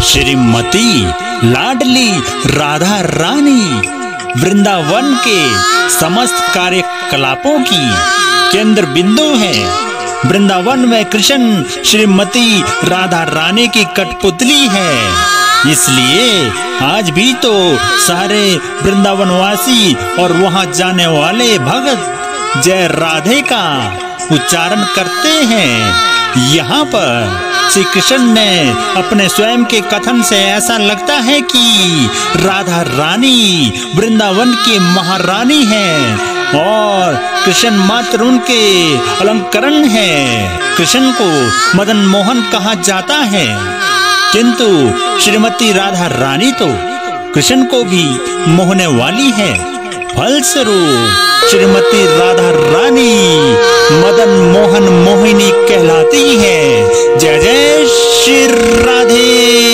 श्रीमती लाडली राधा रानी वृंदावन के समस्त कार्यकलापों की केंद्र बिंदु है। वृंदावन में कृष्ण श्रीमती राधा रानी की कठपुतली है, इसलिए आज भी तो सारे वृंदावनवासी और वहां जाने वाले भक्त जय राधे का उच्चारण करते हैं। यहाँ पर श्री कृष्ण ने अपने स्वयं के कथन से ऐसा लगता है कि राधा रानी वृंदावन की महारानी है और कृष्ण मात्र उनके अलंकरण है। कृष्ण को मदन मोहन कहा जाता है, किंतु श्रीमती राधा रानी तो कृष्ण को भी मोहने वाली है। फलस्वरूप श्रीमती राधा रानी मदन मोहन मोहिनी कहलाती है। जय जय श्री राधे।